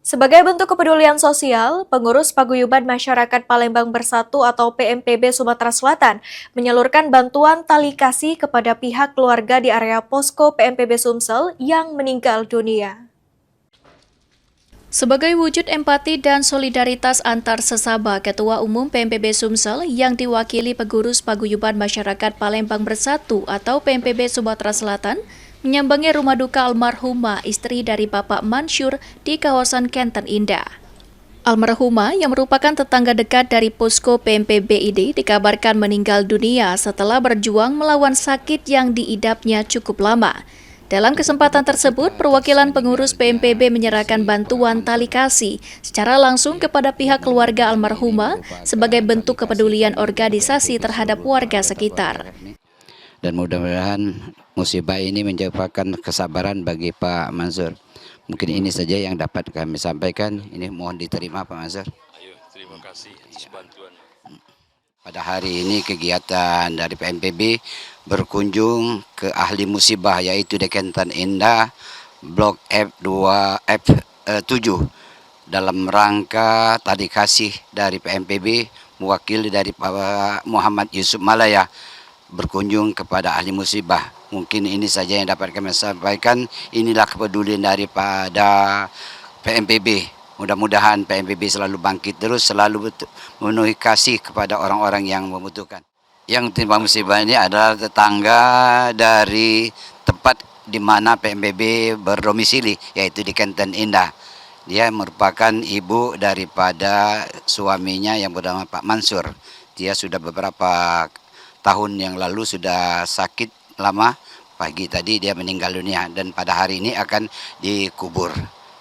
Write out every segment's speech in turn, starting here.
Sebagai bentuk kepedulian sosial, pengurus Paguyuban Masyarakat Palembang Bersatu atau PMPB Sumatera Selatan menyalurkan bantuan tali kasih kepada pihak keluarga di area posko PMPB Sumsel yang meninggal dunia. Sebagai wujud empati dan solidaritas antar sesama, Ketua Umum PMPB Sumsel yang diwakili pengurus Paguyuban Masyarakat Palembang Bersatu atau PMPB Sumatera Selatan menyambangi rumah duka almarhumah istri dari Bapak Mansur di kawasan Kenten Indah. Almarhumah yang merupakan tetangga dekat dari posko PMPB ini dikabarkan meninggal dunia setelah berjuang melawan sakit yang diidapnya cukup lama. Dalam kesempatan tersebut, perwakilan pengurus PMPB menyerahkan bantuan tali kasih secara langsung kepada pihak keluarga almarhumah sebagai bentuk kepedulian organisasi terhadap warga sekitar. Dan mudah-mudahan musibah ini menyebabkan kesabaran bagi Pak Mansur. Mungkin ini saja yang dapat kami sampaikan. Ini mohon diterima Pak Mansur. Ayo, terima kasih atas bantuan. Pada hari ini kegiatan dari PMPB berkunjung ke ahli musibah yaitu di Kenten Indah, Blok F7 dalam rangka tadi kasih dari PMPB mewakili dari Pak Muhammad Yusuf Malaya berkunjung kepada ahli musibah. Mungkin ini saja yang dapat kami sampaikan. Inilah kepedulian daripada PMPB. Mudah-mudahan PMPB selalu bangkit terus, selalu memenuhi kasih kepada orang-orang yang membutuhkan. Yang timpa musibah ini adalah tetangga dari tempat di mana PMPB berdomisili, yaitu di Kenten Indah. Dia merupakan ibu daripada suaminya yang bernama Pak Mansur. Dia sudah beberapa tahun yang lalu sudah sakit lama, pagi tadi dia meninggal dunia dan pada hari ini akan dikubur.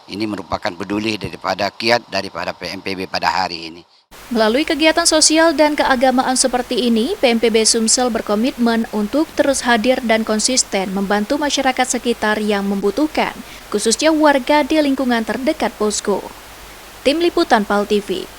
Ini merupakan peduli daripada kiat daripada PMPB pada hari ini. Melalui kegiatan sosial dan keagamaan seperti ini, PMPB Sumsel berkomitmen untuk terus hadir dan konsisten membantu masyarakat sekitar yang membutuhkan, khususnya warga di lingkungan terdekat posko. Tim Liputan PAL TV.